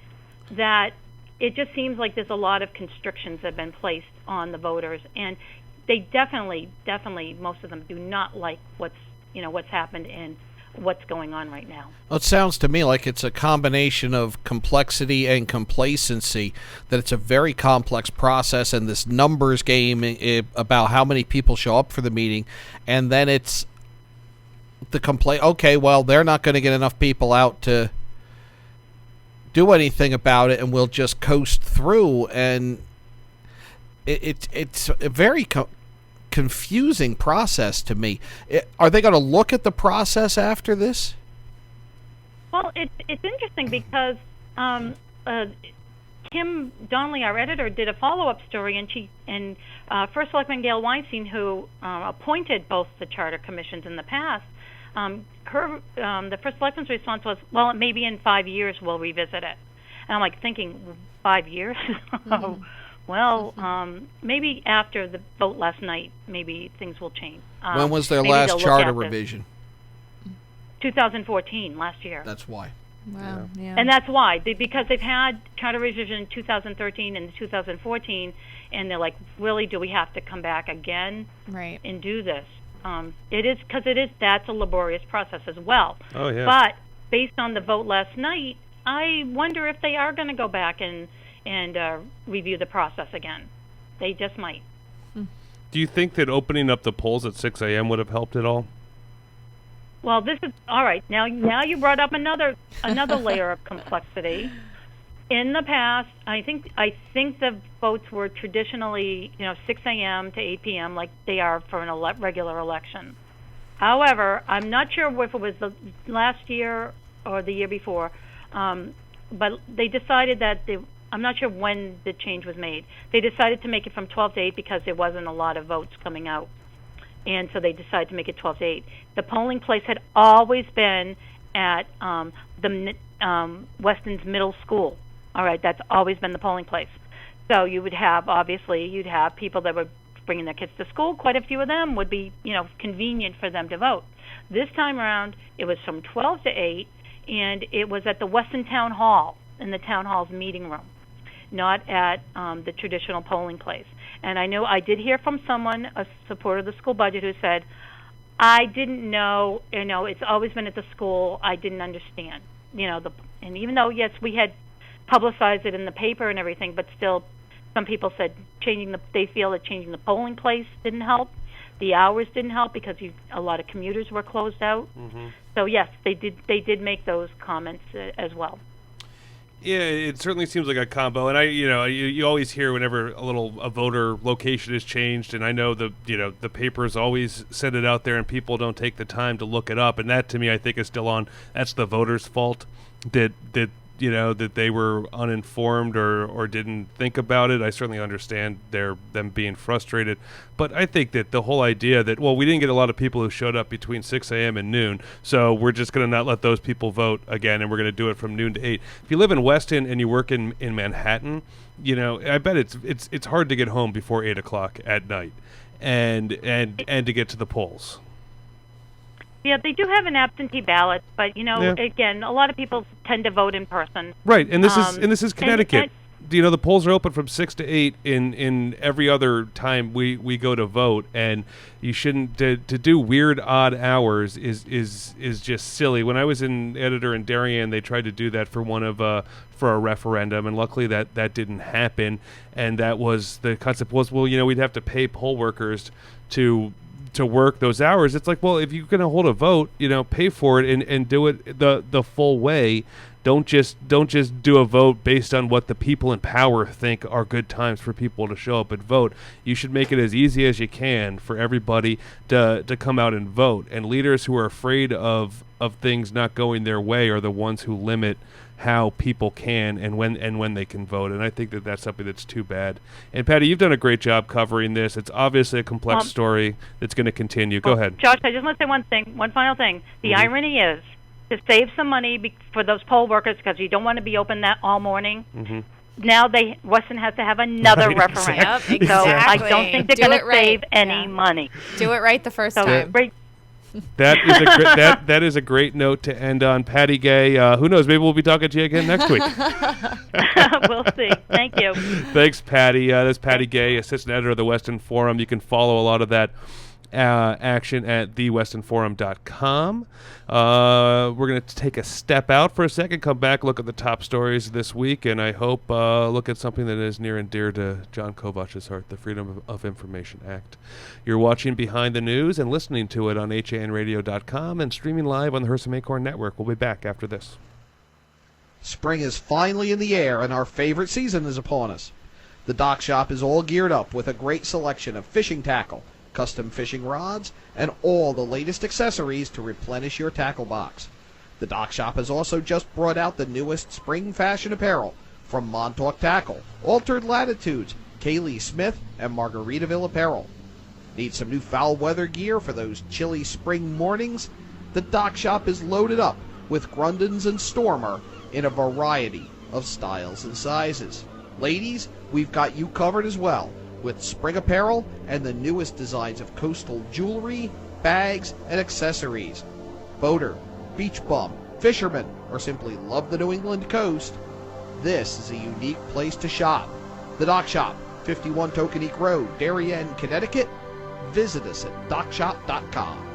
that it just seems like there's a lot of constrictions that have been placed on the voters, and they definitely, most of them do not like what's happened and what's going on right now. Well, it sounds to me like it's a combination of complexity and complacency, that it's a very complex process and this numbers game about how many people show up for the meeting, and then it's the complaint, okay, well, they're not going to get enough people out to do anything about it, and we'll just coast through, and it's a very confusing process to me. Are they going to look at the process after this? Well, it's interesting because Kim Donnelly, our editor, did a follow-up story, and First Selectman Gail Weinstein, who appointed both the charter commissions in the past, the First Selectman's response was, well, maybe in 5 years we'll revisit it. And I'm like thinking, 5 years? Mm-hmm. Well, maybe after the vote last night, maybe things will change. When was their last charter revision? 2014, last year. That's why. Wow. Yeah. And that's why, because they've had charter revision in 2013 and 2014, and they're like, really, do we have to come back again and do this? It is, because that's a laborious process as well. Oh, yeah. But based on the vote last night, I wonder if they are going to go back and review the process again. They just might. Do you think that opening up the polls at 6 a.m. would have helped at all? Well, this is all right. Now you brought up another layer of complexity. In the past, I think the votes were traditionally 6 a.m. to 8 p.m. like they are for a regular election. However, I'm not sure if it was the last year or the year before, but they decided that I'm not sure when the change was made. They decided to make it from 12 to 8 because there wasn't a lot of votes coming out. And so they decided to make it 12 to 8. The polling place had always been at Weston's middle school. All right, that's always been the polling place. So you'd have people that were bringing their kids to school. Quite a few of them would be, convenient for them to vote. This time around, it was from 12 to 8, and it was at the Weston Town Hall, in the town hall's meeting room, not at the traditional polling place. And I know I did hear from someone, a supporter of the school budget, who said, I didn't know, it's always been at the school, I didn't understand. And even though, yes, we had publicized it in the paper and everything, but still some people said they feel that changing the polling place didn't help. The hours didn't help because a lot of commuters were closed out. So yes, they did make those comments as well. Yeah, it certainly seems like a combo, and you always hear whenever a voter location is changed, and I know the papers always send it out there, and people don't take the time to look it up, and that to me I think is still that's the voters' fault that they were uninformed or didn't think about it. I certainly understand them being frustrated, but I think that the whole idea that, well, we didn't get a lot of people who showed up between 6 a.m. and noon, so we're just going to not let those people vote again, and we're going to do it from noon to 8. If you live in Weston and you work in Manhattan, I bet it's hard to get home before 8 o'clock at night and to get to the polls. Yeah, they do have an absentee ballot, but again, a lot of people tend to vote in person. Right, and this is Connecticut. The polls are open from 6 to 8 in every other time we go to vote, and you shouldn't to do weird odd hours is just silly. When I was an editor in Darien, they tried to do that for a referendum, and luckily that didn't happen. And that was the concept was, well, we'd have to pay poll workers to work those hours. It's like, well, if you're going to hold a vote, pay for it and do it the full way. Don't just do a vote based on what the people in power think are good times for people to show up and vote. You should make it as easy as you can for everybody to come out and vote. And leaders who are afraid of things not going their way are the ones who limit how people can and when they can vote. And I think that that's something that's too bad. And Patty, you've done a great job covering this. It's obviously a complex story that's going to continue. Go ahead. Josh, I just want to say one final thing. The irony is, to save some money for those poll workers, because you don't want to be open that all morning, now Weston has to have another referendum. Exactly. So I don't think they're going to save any money. Do it right the first time. That is a great note to end on. Patty Gay, who knows, maybe we'll be talking to you again next week. We'll see. Thank you. Thanks, Patty. That's Patty Gay, assistant editor of the Weston Forum. You can follow a lot of that action at thewestonforum.com. We're going to take a step out for a second, come back, look at the top stories this week, and I hope look at something that is near and dear to John Kovach's heart, the Freedom of Information Act. You're watching Behind the News and listening to it on HANradio.com and streaming live on the Hersom Acorn Network. We'll be back after this. Spring is finally in the air, and our favorite season is upon us. The Dock Shop is all geared up with a great selection of fishing tackle, custom fishing rods, and all the latest accessories to replenish your tackle box. The Dock Shop has also just brought out the newest spring fashion apparel from Montauk Tackle, Altered Latitudes, Kaylee Smith, and Margaritaville Apparel. Need some new foul weather gear for those chilly spring mornings? The Dock Shop is loaded up with Grundens and Stormer in a variety of styles and sizes. Ladies, we've got you covered as well, with spring apparel and the newest designs of coastal jewelry, bags, and accessories. Boater, beach bum, fisherman, or simply love the New England coast, this is a unique place to shop. The Dock Shop, 51 Tokenique Road, Darien, Connecticut. Visit us at dockshop.com.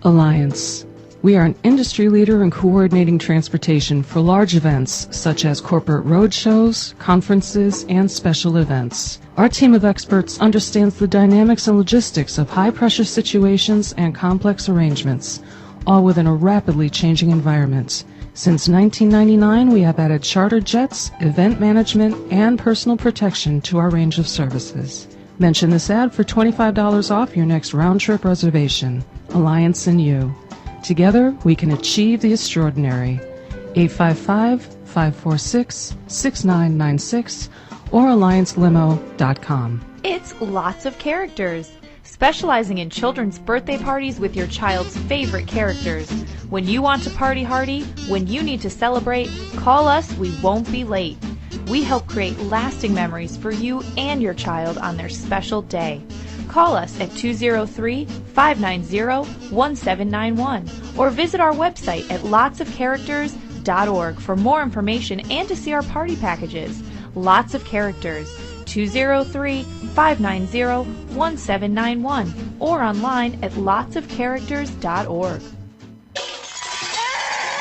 Alliance. We are an industry leader in coordinating transportation for large events such as corporate road shows, conferences, and special events. Our team of experts understands the dynamics and logistics of high-pressure situations and complex arrangements, all within a rapidly changing environment. Since 1999, we have added charter jets, event management, and personal protection to our range of services. Mention this ad for $25 off your next round-trip reservation. Alliance and you. Together, we can achieve the extraordinary. 855-546-6996 or alliancelimo.com. It's Lots of Characters, specializing in children's birthday parties with your child's favorite characters. When you want to party hardy, when you need to celebrate, call us, we won't be late. We help create lasting memories for you and your child on their special day. Call us at 203-590-1791 or visit our website at lotsofcharacters.org for more information and to see our party packages. Lots of Characters, 203-590-1791 or online at lotsofcharacters.org.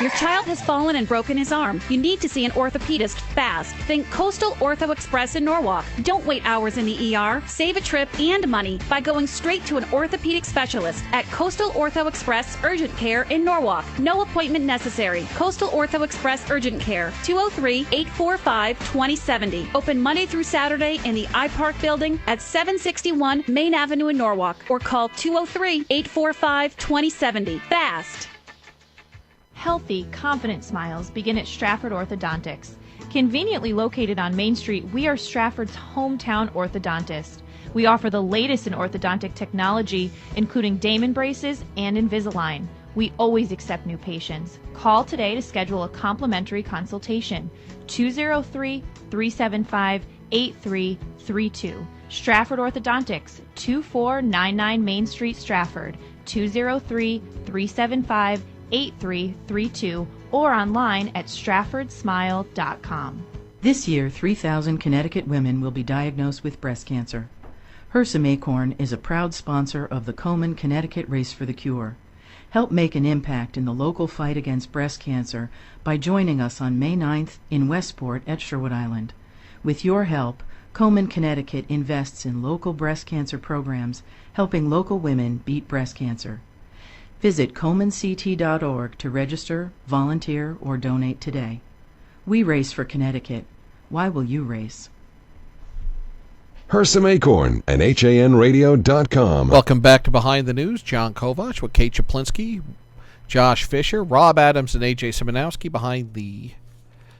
「Your child has fallen and broken his arm. You need to see an orthopedist fast. Think Coastal Ortho Express in Norwalk. Don't wait hours in the ER. Save a trip and money by going straight to an orthopedic specialist at Coastal Ortho Express Urgent Care in Norwalk. No appointment necessary. Coastal Ortho Express Urgent Care, 203-845-2070. Open Monday through Saturday in the iPark building at 761 Main Avenue in Norwalk, or call 203-845-2070. Fast. Healthy, confident smiles begin at Stratford Orthodontics. Conveniently located on Main Street, we are Stratford's hometown orthodontist. We offer the latest in orthodontic technology, including Damon braces and Invisalign. We always accept new patients. Call today to schedule a complimentary consultation. 203-375-8332. Stratford Orthodontics, 2499 Main Street, Stratford. 203-375-8332, or online at stratfordsmile.com. This year, 3,000 Connecticut women will be diagnosed with breast cancer. HRSA Acorn is a proud sponsor of the Komen, Connecticut Race for the Cure. Help make an impact in the local fight against breast cancer by joining us on May 9th in Westport at Sherwood Island. With your help, Komen, Connecticut invests in local breast cancer programs, helping local women beat breast cancer. Visit KomenCT.org to register, volunteer, or donate today. We race for Connecticut. Why will you race? Hersom Acorn and HANradio.com. Welcome back to Behind the News. John Kovach with Kate Chaplinski, Josh Fisher, Rob Adams, and AJ Simonowski behind the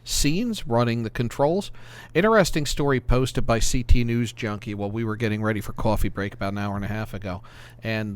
scenes, running the controls. Interesting story posted by CT News Junkie while we were getting ready for coffee break about an hour and a half ago. And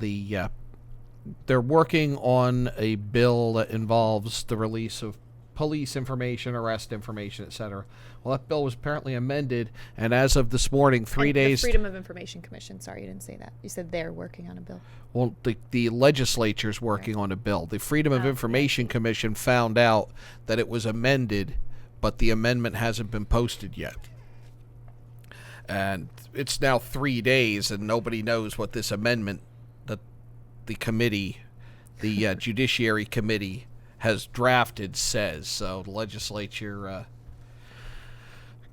they're working on a bill that involves the release of police information, arrest information, etc. Well, that bill was apparently amended, and as of this morning, 3 days... The Freedom of Information Commission. Sorry, you didn't say that. You said they're working on a bill. Well, the legislature's working on a bill. The Freedom of Information Commission found out that it was amended, but the amendment hasn't been posted yet. And it's now 3 days, and nobody knows what this amendment that the committee, the Judiciary Committee, has drafted says. So the legislature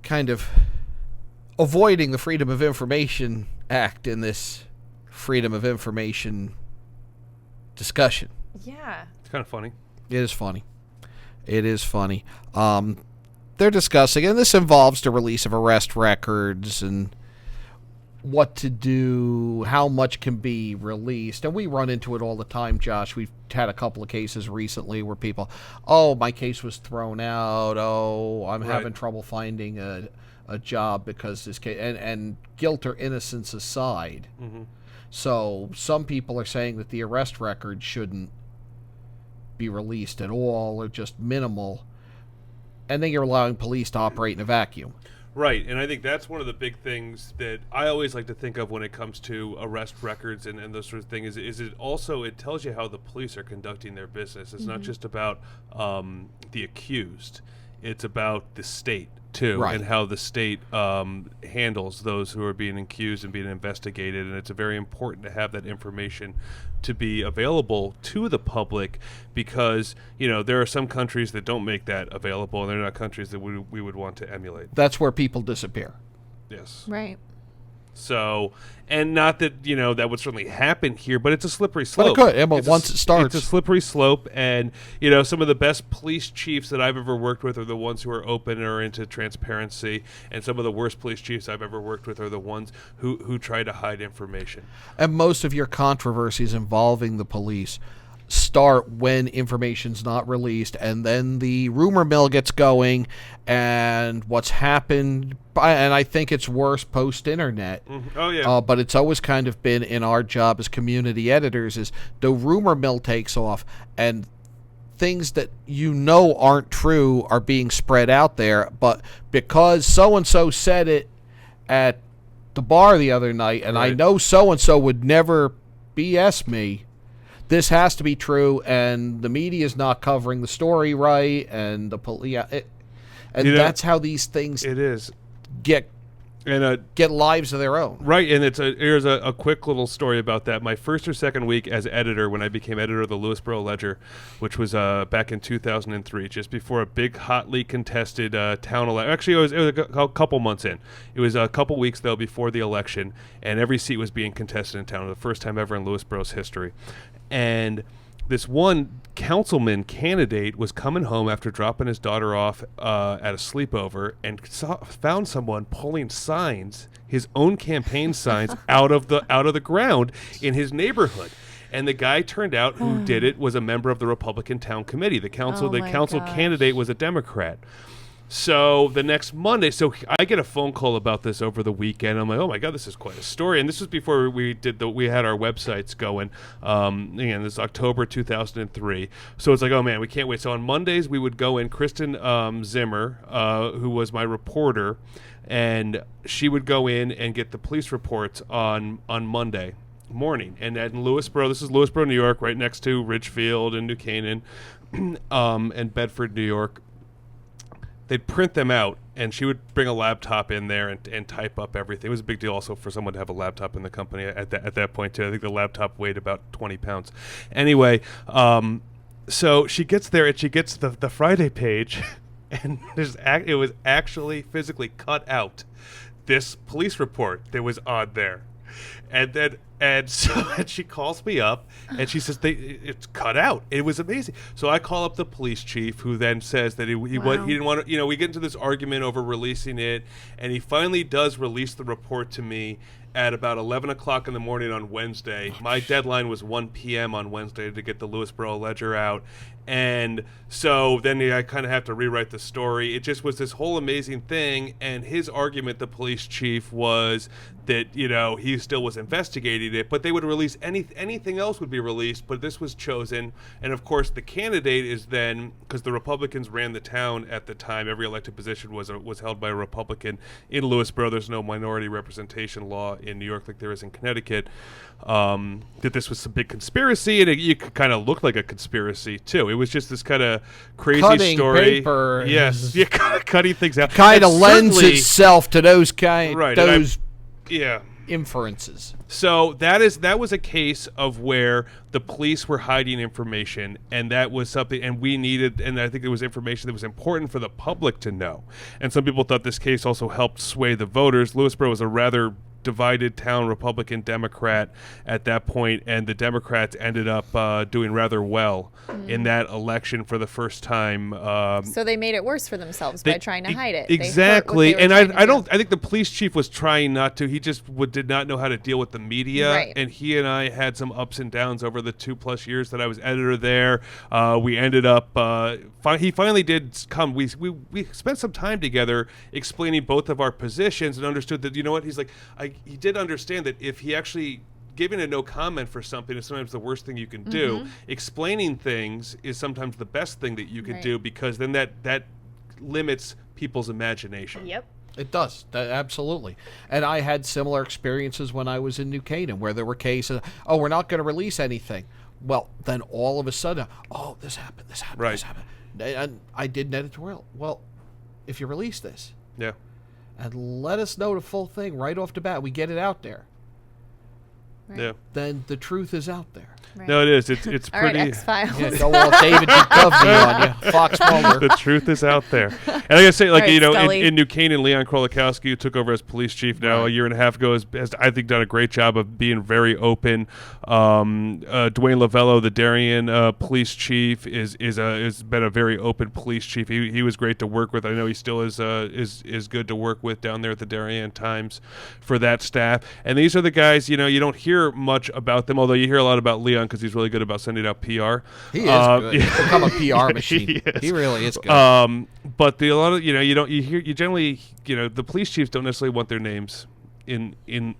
kind of avoiding the Freedom of Information Act in this Freedom of Information discussion. Yeah. It's kind of funny. It is funny. It is funny. They're discussing, and this involves the release of arrest records and what to do, how much can be released. And we run into it all the time, Josh. We've had a couple of cases recently where people, my case was thrown out. I'm having trouble finding a job because this case, and guilt or innocence aside. Mm-hmm. So some people are saying that the arrest record shouldn't be released at all or just minimal. And then you're allowing police to operate in a vacuum. Right, and I think that's one of the big things that I always like to think of when it comes to arrest records and those sort of things, is it also, it tells you how the police are conducting their business. It's not just about the accused. It's about the state, too, and how the state handles those who are being accused and being investigated, and it's very important to have that information to be available to the public because, there are some countries that don't make that available, and they're not countries that we would want to emulate. That's where people disappear. Yes. Right. So, and not that, that would certainly happen here, but it's a slippery slope. But it could, but once it starts. It's a slippery slope, and, some of the best police chiefs that I've ever worked with are the ones who are open and are into transparency, and some of the worst police chiefs I've ever worked with are the ones who try to hide information. And most of your controversies involving the police start when information's not released, and then the rumor mill gets going, and what's happened, and I think it's worse post-internet. Mm-hmm. Oh, yeah. But it's always kind of been in our job as community editors is the rumor mill takes off, and things that aren't true are being spread out there, but because so-and-so said it at the bar the other night, and I know so-and-so would never BS me, this has to be true, and the media is not covering the story right, and the police, that's how these things get and get lives of their own. Right, and here's a quick little story about that. My first or second week as editor, when I became editor of the Lewisboro Ledger, which was back in 2003, just before a big, hotly contested town election. Actually, it was a couple months in. It was a couple weeks, though, before the election, and every seat was being contested in town. The first time ever in Lewisboro's history. And this one councilman candidate was coming home after dropping his daughter off at a sleepover and found someone pulling signs, his own campaign signs, out of the ground in his neighborhood. And the guy turned out who did it was a member of the Republican town committee. The council candidate was a Democrat. So the next Monday, so I get a phone call about this over the weekend. I'm like, oh my God, this is quite a story. And this was before we had our websites going. Again, this is October 2003. So it's like, oh man, we can't wait. So on Mondays we would go in. Kristen Zimmer, who was my reporter, and she would go in and get the police reports on Monday morning. And at Lewisboro, this is Lewisboro, New York, right next to Ridgefield and New Canaan, and Bedford, New York. They'd print them out, and she would bring a laptop in there and type up everything. It was a big deal also for someone to have a laptop in the company at that point, too. I think the laptop weighed about 20 pounds. Anyway, so she gets there, and she gets the Friday page, and it was actually physically cut out, this police report that was on there. And she calls me up, and she says it's cut out. It was amazing. So I call up the police chief, who then says that he didn't want to. We get into this argument over releasing it, and he finally does release the report to me at about 11 o'clock in the morning on Wednesday. My deadline was 1 p.m. on Wednesday to get the Lewisboro Ledger out. And so then I kind of have to rewrite the story. It just was this whole amazing thing. And his argument, the police chief, was that, he still was investigating it, but they would release anything else would be released, but this was chosen. And of course, the candidate is then, because the Republicans ran the town at the time, every elected position was held by a Republican in Lewisboro. There's no minority representation law in New York like there is in Connecticut. That this was some big conspiracy, and it could kind of look like a conspiracy too. It was just this kind of crazy cutting story. Paper. Yes, cutting things out. Kind of lends itself to those yeah, inferences. So that was a case of where the police were hiding information, and that was something, and we needed, and I think it was information that was important for the public to know. And some people thought this case also helped sway the voters. Lewisboro was a rather divided town, Republican, Democrat at that point, and the Democrats ended up doing rather well in that election for the first time. So they made it worse for themselves by trying to hide it. Exactly, and I think the police chief was trying not to. He just did not know how to deal with the media, right. And he and I had some ups and downs over the 2+ years that I was editor there. We ended up. He finally did come. We spent some time together explaining both of our positions and understood that what he's like. He did understand that if he actually giving a no comment for something is sometimes the worst thing you can do. Mm-hmm. Explaining things is sometimes the best thing that you can Right. do, because then that limits people's imagination. Yep. It does, absolutely. And I had similar experiences when I was in New Canaan, where there were cases, we're not going to release anything. Well, then all of a sudden, this happened, this happened. And I did an editorial. Well, if you release this, Yeah. and let us know the full thing right off the bat, we get it out there, Right. Yeah. then the truth is out there. Right. No, it is. It's All right, pretty. X-Files. Yeah, go all David Duchovny on you, Fox Mulder. The truth is out there. And I gotta say, like, All right, Scully. in New Canaan, Leon Krolikowski, who took over as police chief now a year and a half ago, has I think done a great job of being very open. Dwayne Lavello, the Darien police chief, is been a very open police chief. He was great to work with. I know he still is good to work with down there at the Darien Times for that staff. And these are the guys, you don't hear much about them, although you hear a lot about Leon because he's really good about sending out PR. He is good. He's become a PR machine. He really is good. But you generally the police chiefs don't necessarily want their names in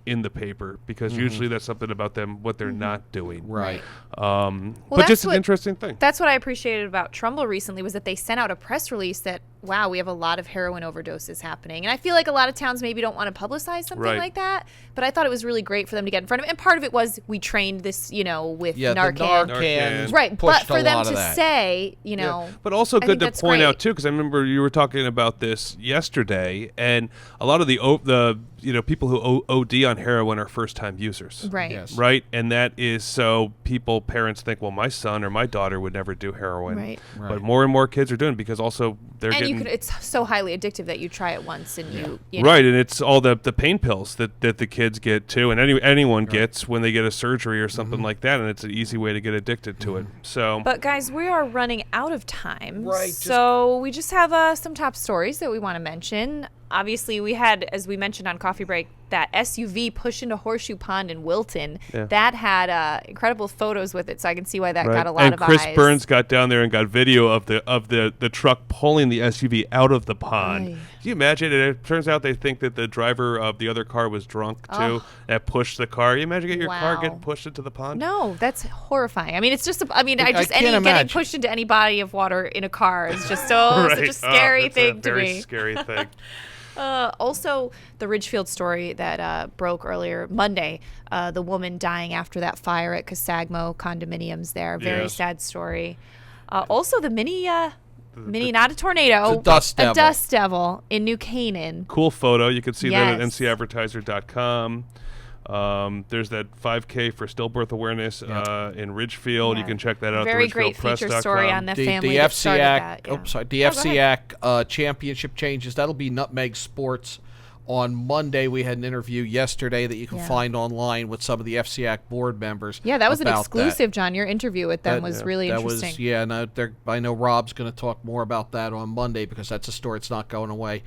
the paper, because usually that's something about them what they're not doing. Right. But just an interesting thing. That's what I appreciated about Trumbull recently, was that they sent out a press release that, wow, we have a lot of heroin overdoses happening. And I feel like a lot of towns maybe don't want to publicize something Right. like that, but I thought it was really great for them to get in front of it. And part of it was we trained this, with Yeah, Narcan. the Narcan Right, pushed but for a them lot to of that. say, But also I good think to that's point great. out too, because I remember you were talking about this yesterday, and a lot of the people who OD on heroin are first-time users. Right. Yes. Right? And that is so parents think, well, my son or my daughter would never do heroin. Right. But more and more kids are doing it because also they're getting... it's so highly addictive that you try it once and you know. Right, and it's all the pain pills that the kids get too, and anyone gets when they get a surgery or something like that, and it's an easy way to get addicted to it. So, But guys, we are running out of time. Right, So we just have some top stories that we want to mention. Obviously, we had, as we mentioned on Coffee Break, that SUV push into Horseshoe Pond in Wilton. Yeah. That had incredible photos with it, so I can see why that right. got a lot and of Chris eyes. Burns got down there and got video of the truck pulling the SUV out of the pond. Aye. Can you imagine? And it turns out they think that the driver of the other car was drunk too. Oh. That pushed the car. You imagine your car Wow. getting pushed into the pond? No, that's horrifying. I mean, it's just, can't getting imagine. pushed into any body of water in a car is just such a scary that's thing a to very me. scary thing. Also, the Ridgefield story that broke earlier Monday, the woman dying after that fire at Casagmo condominiums there. Very Yes. sad story. Also, the mini, not a tornado. The dust devil. A dust devil in New Canaan. Cool photo. You can see that at Yes. ncadvertiser.com. There's that 5K for stillbirth awareness in Ridgefield. You can check that out. Very at great feature story on the family the that started that. FCAC, the FCAC championship changes. That'll be Nutmeg Sports on Monday. We had an interview yesterday that you can find online with some of the FCAC board members. Yeah, that was an about exclusive, John. Your interview with them was really interesting. I know Rob's going to talk more about that on Monday because that's a story that's not going away.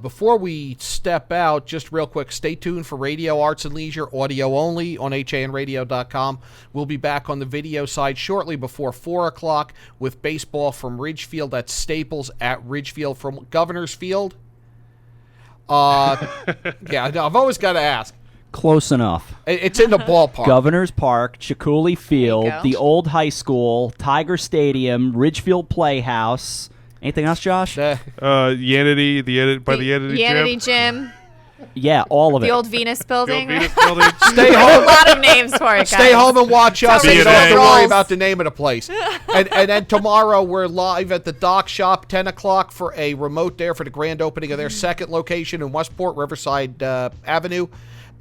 Before we step out, just real quick, stay tuned for Radio Arts and Leisure, audio only on hanradio.com. We'll be back on the video side shortly before 4 o'clock with baseball from Ridgefield at Staples at Ridgefield from Governor's Field. I've always got to ask. Close enough. It's in the ballpark. Governor's Park, Chicouli Field, go. the old high school, Tiger Stadium, Ridgefield Playhouse. Anything else, Josh? Yanity, the Yanity Gym. Yeah, all of The it. old Venus building. Stay There's home. a lot of names for it, guys. Stay home and watch us. That's You how don't have to Ridgefield worry rolls. about the name of the place. and then tomorrow we're live at the Dock Shop, 10 o'clock for a remote there for the grand opening of their second location in Westport, Riverside Avenue.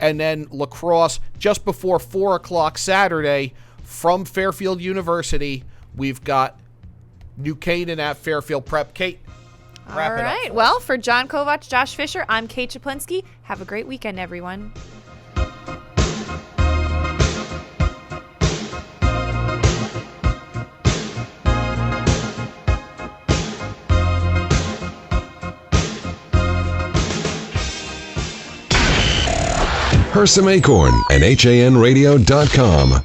And then lacrosse just before 4 o'clock Saturday from Fairfield University. We've got New Canaan at Fairfield Prep. Kate, wrap All it up right. for Well, us. for John Kovac, Josh Fisher, I'm Kate Chaplinsky. Have a great weekend, everyone. Hersom Acorn and HANradio.com.